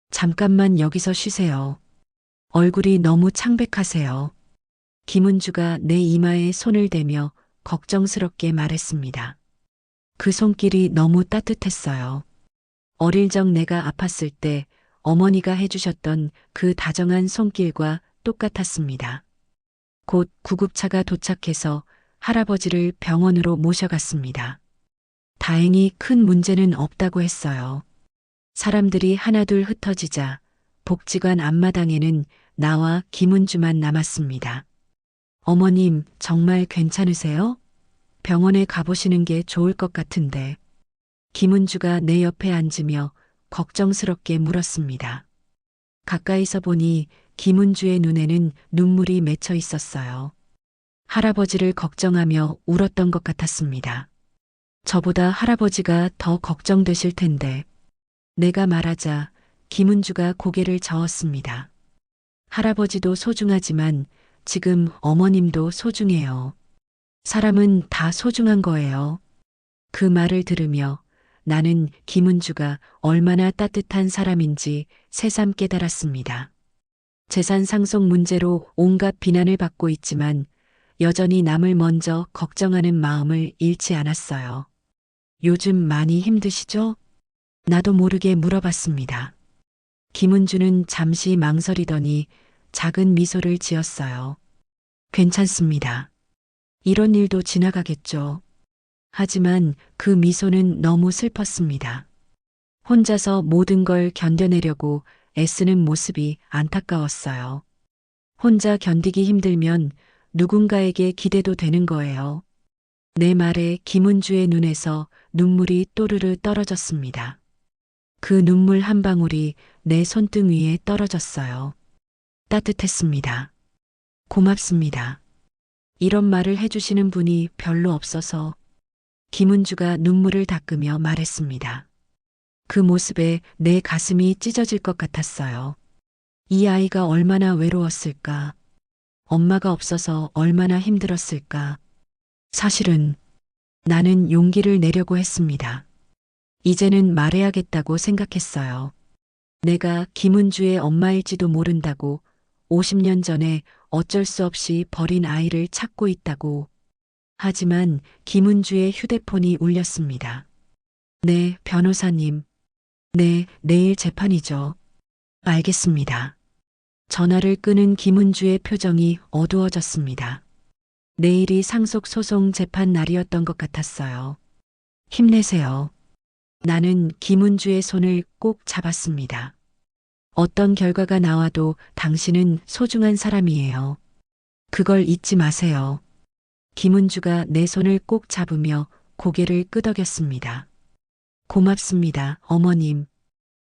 잠깐만 여기서 쉬세요. 얼굴이 너무 창백하세요. 김은주가 내 이마에 손을 대며 걱정스럽게 말했습니다. 그 손길이 너무 따뜻했어요. 어릴 적 내가 아팠을 때 어머니가 해주셨던 그 다정한 손길과 똑같았습니다. 곧 구급차가 도착해서 할아버지를 병원으로 모셔갔습니다. 다행히 큰 문제는 없다고 했어요. 사람들이 하나둘 흩어지자 복지관 앞마당에는 나와 김은주만 남았습니다. 어머님, 정말 괜찮으세요? 병원에 가보시는 게 좋을 것 같은데. 김은주가 내 옆에 앉으며 걱정스럽게 물었습니다. 가까이서 보니 김은주의 눈에는 눈물이 맺혀 있었어요. 할아버지를 걱정하며 울었던 것 같았습니다. 저보다 할아버지가 더 걱정되실 텐데. 내가 말하자 김은주가 고개를 저었습니다. 할아버지도 소중하지만 지금 어머님도 소중해요. 사람은 다 소중한 거예요. 그 말을 들으며 나는 김은주가 얼마나 따뜻한 사람인지 새삼 깨달았습니다. 재산 상속 문제로 온갖 비난을 받고 있지만 여전히 남을 먼저 걱정하는 마음을 잃지 않았어요. 요즘 많이 힘드시죠? 나도 모르게 물어봤습니다. 김은주는 잠시 망설이더니 작은 미소를 지었어요. 괜찮습니다. 이런 일도 지나가겠죠. 하지만 그 미소는 너무 슬펐습니다. 혼자서 모든 걸 견뎌내려고 애쓰는 모습이 안타까웠어요. 혼자 견디기 힘들면 누군가에게 기대도 되는 거예요. 내 말에 김은주의 눈에서 눈물이 또르르 떨어졌습니다. 그 눈물 한 방울이 내 손등 위에 떨어졌어요. 따뜻했습니다. 고맙습니다. 이런 말을 해주시는 분이 별로 없어서. 김은주가 눈물을 닦으며 말했습니다. 그 모습에 내 가슴이 찢어질 것 같았어요. 이 아이가 얼마나 외로웠을까? 엄마가 없어서 얼마나 힘들었을까? 사실은 나는 용기를 내려고 했습니다. 이제는 말해야겠다고 생각했어요. 내가 김은주의 엄마일지도 모른다고, 50년 전에 어쩔 수 없이 버린 아이를 찾고 있다고. 하지만 김은주의 휴대폰이 울렸습니다. 네, 변호사님. 네, 내일 재판이죠. 알겠습니다. 전화를 끄는 김은주의 표정이 어두워졌습니다. 내일이 상속소송 재판 날이었던 것 같았어요. 힘내세요. 나는 김은주의 손을 꼭 잡았습니다. 어떤 결과가 나와도 당신은 소중한 사람이에요. 그걸 잊지 마세요. 김은주가 내 손을 꼭 잡으며 고개를 끄덕였습니다. 고맙습니다, 어머님.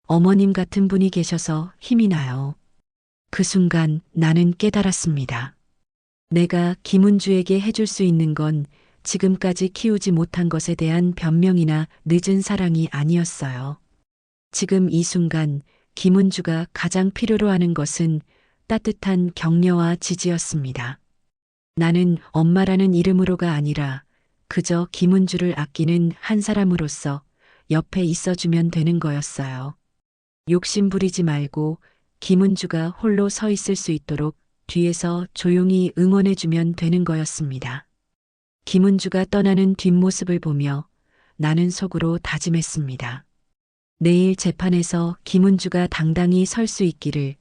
어머님 같은 분이 계셔서 힘이 나요. 그 순간 나는 깨달았습니다. 내가 김은주에게 해줄 수 있는 건 지금까지 키우지 못한 것에 대한 변명이나 늦은 사랑이 아니었어요. 지금 이 순간 김은주가 가장 필요로 하는 것은 따뜻한 격려와 지지였습니다. 나는 엄마라는 이름으로가 아니라 그저 김은주를 아끼는 한 사람으로서 옆에 있어주면 되는 거였어요. 욕심 부리지 말고 김은주가 홀로 서 있을 수 있도록 뒤에서 조용히 응원해주면 되는 거였습니다. 김은주가 떠나는 뒷모습을 보며 나는 속으로 다짐했습니다. 내일 재판에서 김은주가 당당히 설 수 있기를,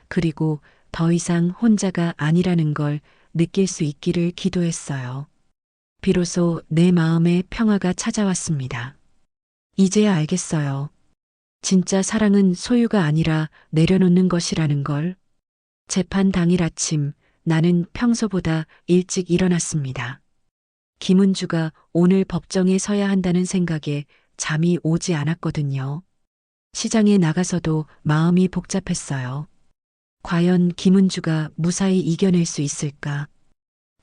그리고 더 이상 혼자가 아니라는 걸 느낄 수 있기를 기도했어요. 비로소 내 마음에 평화가 찾아왔습니다. 이제야 알겠어요. 진짜 사랑은 소유가 아니라 내려놓는 것이라는 걸. 재판 당일 아침 나는 평소보다 일찍 일어났습니다. 김은주가 오늘 법정에 서야 한다는 생각에 잠이 오지 않았거든요. 시장에 나가서도 마음이 복잡했어요. 과연 김은주가 무사히 이겨낼 수 있을까?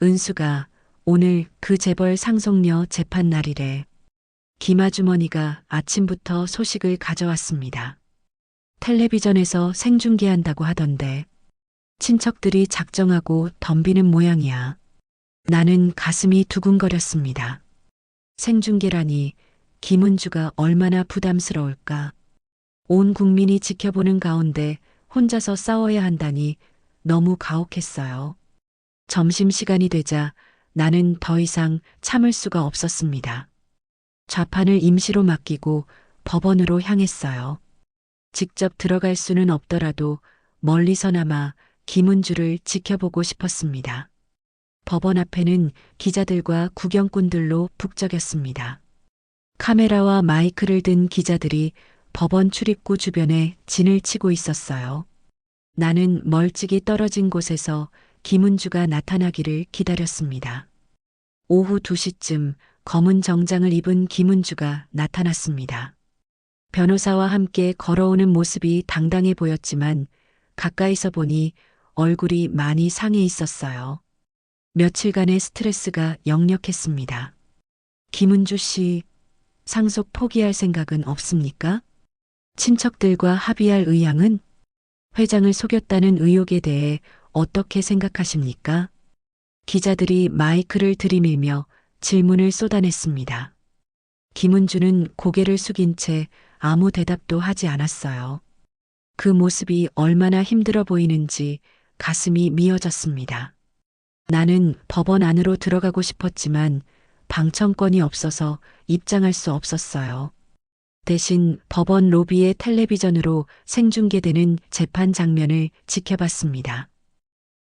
은수가 오늘 그 재벌 상속녀 재판 날이래. 김 아주머니가 아침부터 소식을 가져왔습니다. 텔레비전에서 생중계한다고 하던데 친척들이 작정하고 덤비는 모양이야. 나는 가슴이 두근거렸습니다. 생중계라니 김은주가 얼마나 부담스러울까. 온 국민이 지켜보는 가운데 혼자서 싸워야 한다니 너무 가혹했어요. 점심시간이 되자 나는 더 이상 참을 수가 없었습니다. 좌판을 임시로 맡기고 법원으로 향했어요. 직접 들어갈 수는 없더라도 멀리서나마 김은주를 지켜보고 싶었습니다. 법원 앞에는 기자들과 구경꾼들로 북적였습니다. 카메라와 마이크를 든 기자들이 법원 출입구 주변에 진을 치고 있었어요. 나는 멀찍이 떨어진 곳에서 김은주가 나타나기를 기다렸습니다. 오후 2시쯤 검은 정장을 입은 김은주가 나타났습니다. 변호사와 함께 걸어오는 모습이 당당해 보였지만 가까이서 보니 얼굴이 많이 상해 있었어요. 며칠간의 스트레스가 역력했습니다. 김은주 씨, 상속 포기할 생각은 없습니까? 친척들과 합의할 의향은? 회장을 속였다는 의혹에 대해 어떻게 생각하십니까? 기자들이 마이크를 들이밀며 질문을 쏟아냈습니다. 김은주는 고개를 숙인 채 아무 대답도 하지 않았어요. 그 모습이 얼마나 힘들어 보이는지 가슴이 미어졌습니다. 나는 법원 안으로 들어가고 싶었지만 방청권이 없어서 입장할 수 없었어요. 대신 법원 로비의 텔레비전으로 생중계되는 재판 장면을 지켜봤습니다.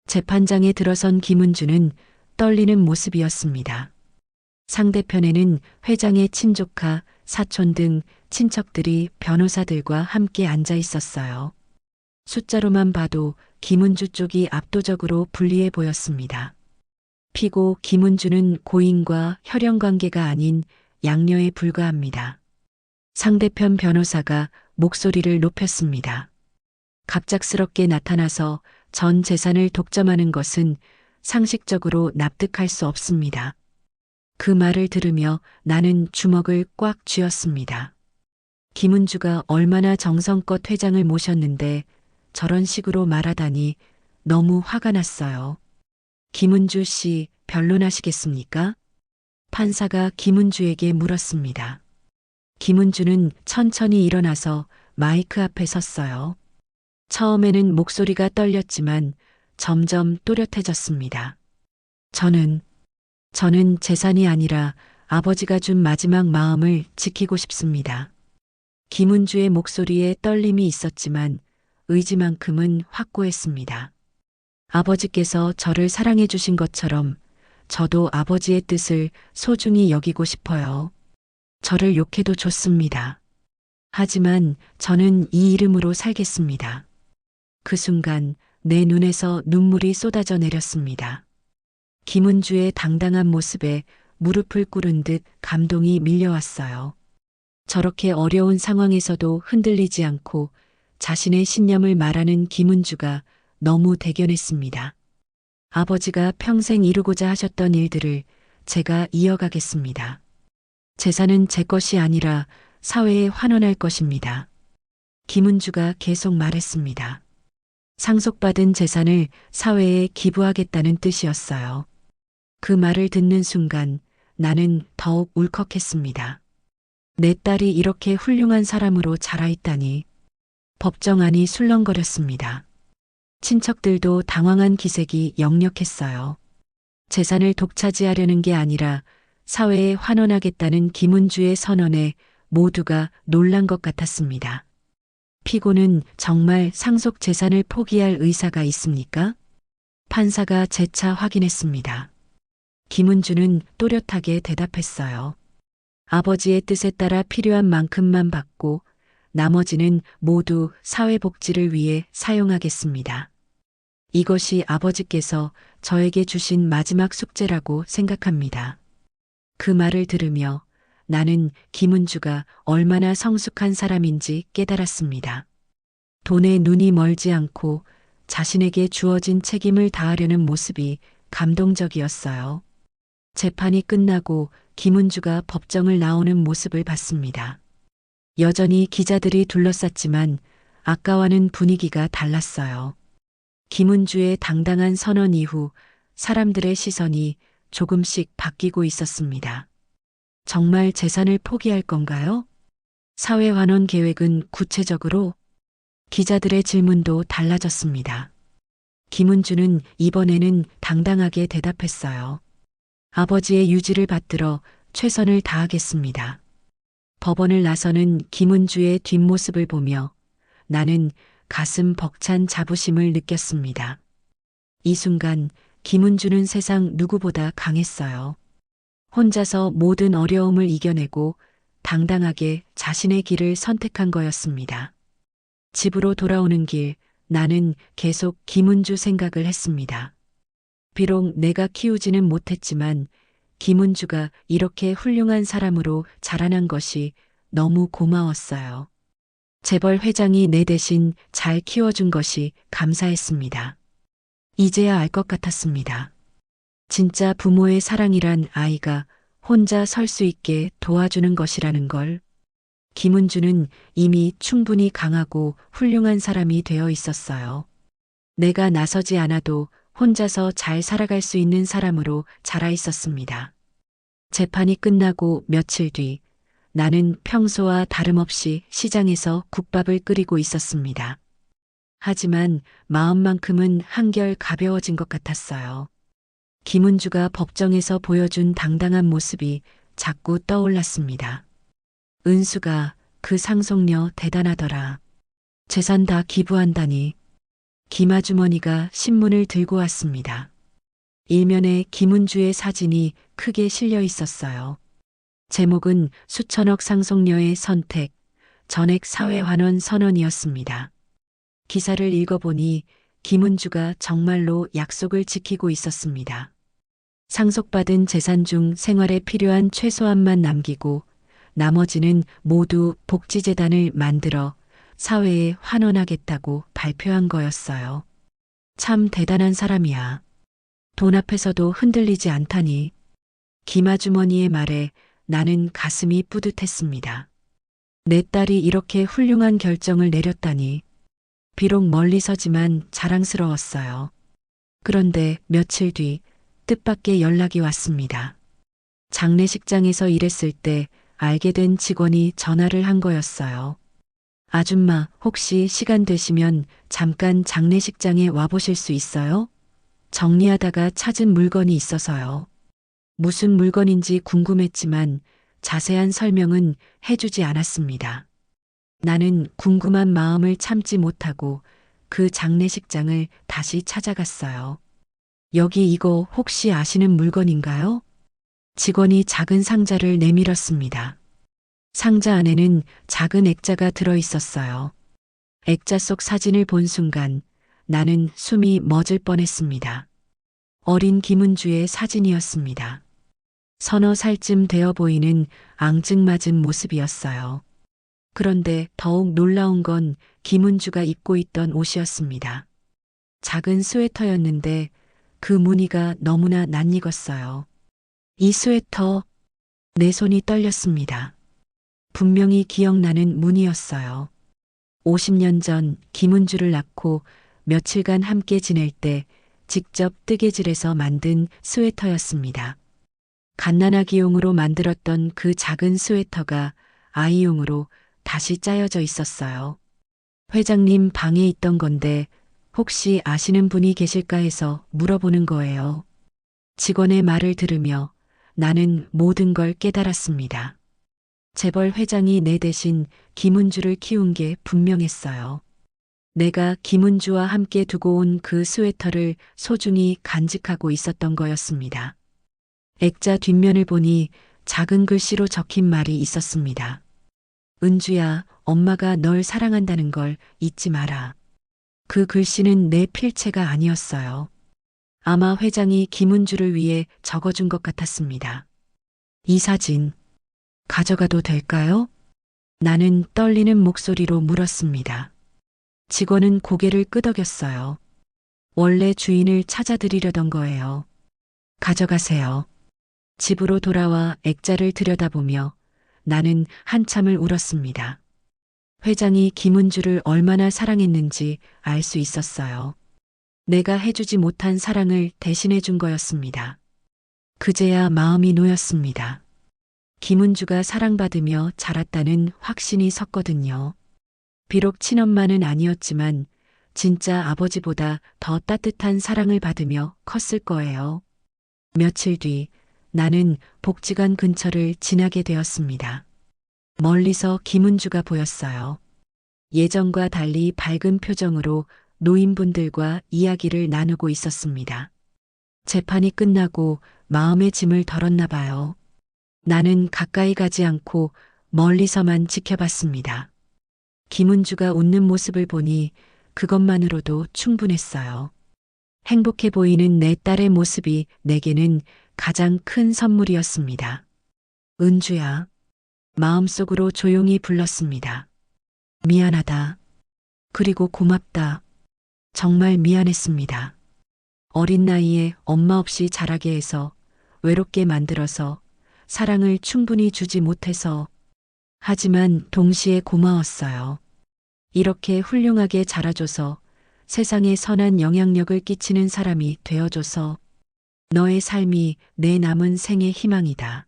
재판장에 들어선 김은주는 떨리는 모습이었습니다. 상대편에는 회장의 친조카, 사촌 등 친척들이 변호사들과 함께 앉아 있었어요. 숫자로만 봐도 김은주 쪽이 압도적으로 불리해 보였습니다. 피고 김은주는 고인과 혈연 관계가 아닌 양녀에 불과합니다. 상대편 변호사가 목소리를 높였습니다. 갑작스럽게 나타나서 전 재산을 독점하는 것은 상식적으로 납득할 수 없습니다. 그 말을 들으며 나는 주먹을 꽉 쥐었습니다. 김은주가 얼마나 정성껏 회장을 모셨는데 저런 식으로 말하다니 너무 화가 났어요. 김은주 씨 변론하시겠습니까? 판사가 김은주에게 물었습니다. 김은주는 천천히 일어나서 마이크 앞에 섰어요. 처음에는 목소리가 떨렸지만 점점 또렷해졌습니다. 저는 재산이 아니라 아버지가 준 마지막 마음을 지키고 싶습니다. 김은주의 목소리에 떨림이 있었지만 의지만큼은 확고했습니다. 아버지께서 저를 사랑해 주신 것처럼 저도 아버지의 뜻을 소중히 여기고 싶어요. 저를 욕해도 좋습니다. 하지만 저는 이 이름으로 살겠습니다. 그 순간 내 눈에서 눈물이 쏟아져 내렸습니다. 김은주의 당당한 모습에 무릎을 꿇은 듯 감동이 밀려왔어요. 저렇게 어려운 상황에서도 흔들리지 않고 자신의 신념을 말하는 김은주가 너무 대견했습니다. 아버지가 평생 이루고자 하셨던 일들을 제가 이어가겠습니다. 재산은 제 것이 아니라 사회에 환원할 것입니다. 김은주가 계속 말했습니다. 상속받은 재산을 사회에 기부하겠다는 뜻이었어요. 그 말을 듣는 순간 나는 더욱 울컥했습니다. 내 딸이 이렇게 훌륭한 사람으로 자라있다니. 법정 안이 술렁거렸습니다. 친척들도 당황한 기색이 역력했어요. 재산을 독차지하려는 게 아니라 사회에 환원하겠다는 김은주의 선언에 모두가 놀란 것 같았습니다. 피고는 정말 상속 재산을 포기할 의사가 있습니까? 판사가 재차 확인했습니다. 김은주는 또렷하게 대답했어요. 아버지의 뜻에 따라 필요한 만큼만 받고 나머지는 모두 사회복지를 위해 사용하겠습니다. 이것이 아버지께서 저에게 주신 마지막 숙제라고 생각합니다. 그 말을 들으며 나는 김은주가 얼마나 성숙한 사람인지 깨달았습니다. 돈에 눈이 멀지 않고 자신에게 주어진 책임을 다하려는 모습이 감동적이었어요. 재판이 끝나고 김은주가 법정을 나오는 모습을 봤습니다. 여전히 기자들이 둘러쌌지만 아까와는 분위기가 달랐어요. 김은주의 당당한 선언 이후 사람들의 시선이 조금씩 바뀌고 있었습니다. 정말 재산을 포기할 건가요? 사회환원 계획은 구체적으로? 기자들의 질문도 달라졌습니다. 김은주는 이번에는 당당하게 대답했어요. 아버지의 유지를 받들어 최선을 다하겠습니다. 법원을 나서는 김은주의 뒷모습을 보며 나는 가슴 벅찬 자부심을 느꼈습니다. 이 순간 김은주는 세상 누구보다 강했어요. 혼자서 모든 어려움을 이겨내고 당당하게 자신의 길을 선택한 거였습니다. 집으로 돌아오는 길, 나는 계속 김은주 생각을 했습니다. 비록 내가 키우지는 못했지만 김은주가 이렇게 훌륭한 사람으로 자라난 것이 너무 고마웠어요. 재벌 회장이 내 대신 잘 키워준 것이 감사했습니다. 이제야 알 것 같았습니다. 진짜 부모의 사랑이란 아이가 혼자 설 수 있게 도와주는 것이라는 걸. 김은주는 이미 충분히 강하고 훌륭한 사람이 되어 있었어요. 내가 나서지 않아도 혼자서 잘 살아갈 수 있는 사람으로 자라 있었습니다. 재판이 끝나고 며칠 뒤 나는 평소와 다름없이 시장에서 국밥을 끓이고 있었습니다. 하지만 마음만큼은 한결 가벼워진 것 같았어요. 김은주가 법정에서 보여준 당당한 모습이 자꾸 떠올랐습니다. 은수가 그 상속녀 대단하더라. 재산 다 기부한다니. 김아주머니가 신문을 들고 왔습니다. 일면에 김은주의 사진이 크게 실려 있었어요. 제목은 수천억 상속녀의 선택, 전액 사회환원 선언이었습니다. 기사를 읽어보니 김은주가 정말로 약속을 지키고 있었습니다. 상속받은 재산 중 생활에 필요한 최소한만 남기고 나머지는 모두 복지재단을 만들어 사회에 환원하겠다고 발표한 거였어요. 참 대단한 사람이야. 돈 앞에서도 흔들리지 않다니. 김아주머니의 말에 나는 가슴이 뿌듯했습니다. 내 딸이 이렇게 훌륭한 결정을 내렸다니. 비록 멀리서지만 자랑스러웠어요. 그런데 며칠 뒤 뜻밖의 연락이 왔습니다. 장례식장에서 일했을 때 알게 된 직원이 전화를 한 거였어요. 아줌마, 혹시 시간 되시면 잠깐 장례식장에 와보실 수 있어요? 정리하다가 찾은 물건이 있어서요. 무슨 물건인지 궁금했지만 자세한 설명은 해주지 않았습니다. 나는 궁금한 마음을 참지 못하고 그 장례식장을 다시 찾아갔어요. 여기 이거 혹시 아시는 물건인가요? 직원이 작은 상자를 내밀었습니다. 상자 안에는 작은 액자가 들어 있었어요. 액자 속 사진을 본 순간 나는 숨이 멎을 뻔했습니다. 어린 김은주의 사진이었습니다. 서너 살쯤 되어 보이는 앙증맞은 모습이었어요. 그런데 더욱 놀라운 건 김은주가 입고 있던 옷이었습니다. 작은 스웨터였는데 그 무늬가 너무나 낯익었어요. 이 스웨터, 내 손이 떨렸습니다. 분명히 기억나는 무늬였어요. 50년 전 김은주를 낳고 며칠간 함께 지낼 때 직접 뜨개질해서 만든 스웨터였습니다. 갓난아기용으로 만들었던 그 작은 스웨터가 아이용으로 다시 짜여져 있었어요. 회장님 방에 있던 건데 혹시 아시는 분이 계실까 해서 물어보는 거예요. 직원의 말을 들으며 나는 모든 걸 깨달았습니다. 재벌 회장이 내 대신 김은주를 키운 게 분명했어요. 내가 김은주와 함께 두고 온 그 스웨터를 소중히 간직하고 있었던 거였습니다. 액자 뒷면을 보니 작은 글씨로 적힌 말이 있었습니다. 은주야, 엄마가 널 사랑한다는 걸 잊지 마라. 그 글씨는 내 필체가 아니었어요. 아마 회장이 김은주를 위해 적어준 것 같았습니다. 이 사진, 가져가도 될까요? 나는 떨리는 목소리로 물었습니다. 직원은 고개를 끄덕였어요. 원래 주인을 찾아드리려던 거예요. 가져가세요. 집으로 돌아와 액자를 들여다보며 나는 한참을 울었습니다. 회장이 김은주를 얼마나 사랑했는지 알 수 있었어요. 내가 해주지 못한 사랑을 대신해 준 거였습니다. 그제야 마음이 놓였습니다. 김은주가 사랑받으며 자랐다는 확신이 섰거든요. 비록 친엄마는 아니었지만 진짜 아버지보다 더 따뜻한 사랑을 받으며 컸을 거예요. 며칠 뒤 나는 복지관 근처를 지나게 되었습니다. 멀리서 김은주가 보였어요. 예전과 달리 밝은 표정으로 노인분들과 이야기를 나누고 있었습니다. 재판이 끝나고 마음의 짐을 덜었나 봐요. 나는 가까이 가지 않고 멀리서만 지켜봤습니다. 김은주가 웃는 모습을 보니 그것만으로도 충분했어요. 행복해 보이는 내 딸의 모습이 내게는 가장 큰 선물이었습니다. 은주야, 마음속으로 조용히 불렀습니다. 미안하다. 그리고 고맙다. 정말 미안했습니다. 어린 나이에 엄마 없이 자라게 해서 외롭게 만들어서 사랑을 충분히 주지 못해서 하지만 동시에 고마웠어요. 이렇게 훌륭하게 자라줘서 세상에 선한 영향력을 끼치는 사람이 되어줘서 너의 삶이 내 남은 생의 희망이다.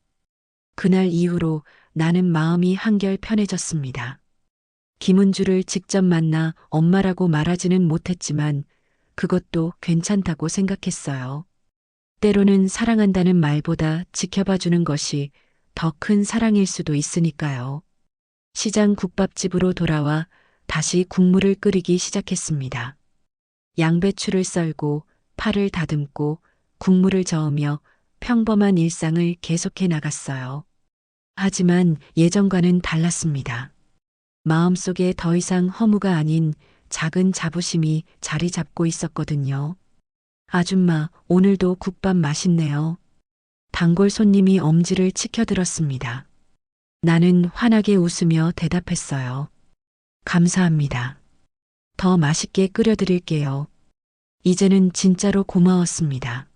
그날 이후로 나는 마음이 한결 편해졌습니다. 김은주를 직접 만나 엄마라고 말하지는 못했지만 그것도 괜찮다고 생각했어요. 때로는 사랑한다는 말보다 지켜봐주는 것이 더 큰 사랑일 수도 있으니까요. 시장 국밥집으로 돌아와 다시 국물을 끓이기 시작했습니다. 양배추를 썰고 파를 다듬고 국물을 저으며 평범한 일상을 계속해 나갔어요. 하지만 예전과는 달랐습니다. 마음속에 더 이상 허무가 아닌 작은 자부심이 자리 잡고 있었거든요. 아줌마, 오늘도 국밥 맛있네요. 단골 손님이 엄지를 치켜들었습니다. 나는 환하게 웃으며 대답했어요. 감사합니다. 더 맛있게 끓여드릴게요. 이제는 진짜로 고마웠습니다.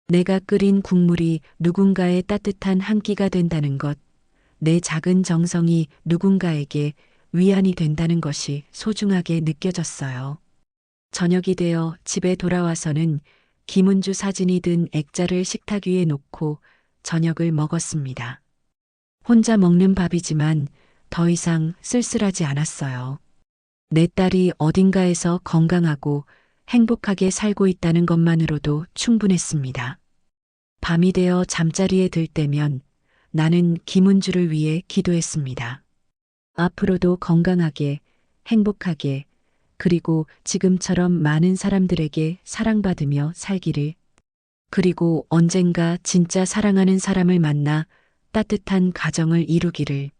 내가 끓인 국물이 누군가의 따뜻한 한 끼가 된다는 것, 내 작은 정성이 누군가에게 위안이 된다는 것이 소중하게 느껴졌어요. 저녁이 되어 집에 돌아와서는 김은주 사진이 든 액자를 식탁 위에 놓고 저녁을 먹었습니다. 혼자 먹는 밥이지만 더 이상 쓸쓸하지 않았어요. 내 딸이 어딘가에서 건강하고 행복하게 살고 있다는 것만으로도 충분했습니다. 밤이 되어 잠자리에 들 때면 나는 김은주를 위해 기도했습니다. 앞으로도 건강하게, 행복하게, 그리고 지금처럼 많은 사람들에게 사랑받으며 살기를. 그리고 언젠가 진짜 사랑하는 사람을 만나 따뜻한 가정을 이루기를.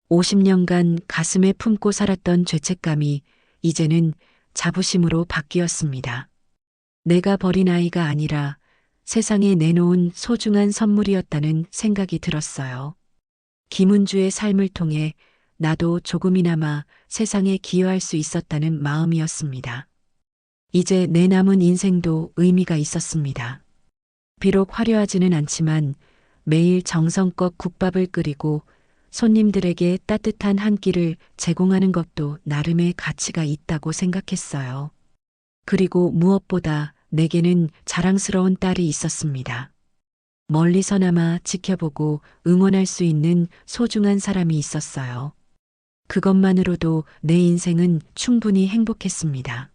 50년간 가슴에 품고 살았던 죄책감이 이제는 자부심으로 바뀌었습니다. 내가 버린 아이가 아니라 세상에 내놓은 소중한 선물이었다는 생각이 들었어요. 김은주의 삶을 통해 나도 조금이나마 세상에 기여할 수 있었다는 마음이었습니다. 이제 내 남은 인생도 의미가 있었습니다. 비록 화려하지는 않지만 매일 정성껏 국밥을 끓이고 손님들에게 따뜻한 한 끼를 제공하는 것도 나름의 가치가 있다고 생각했어요. 그리고 무엇보다 내게는 자랑스러운 딸이 있었습니다. 멀리서나마 지켜보고 응원할 수 있는 소중한 사람이 있었어요. 그것만으로도 내 인생은 충분히 행복했습니다.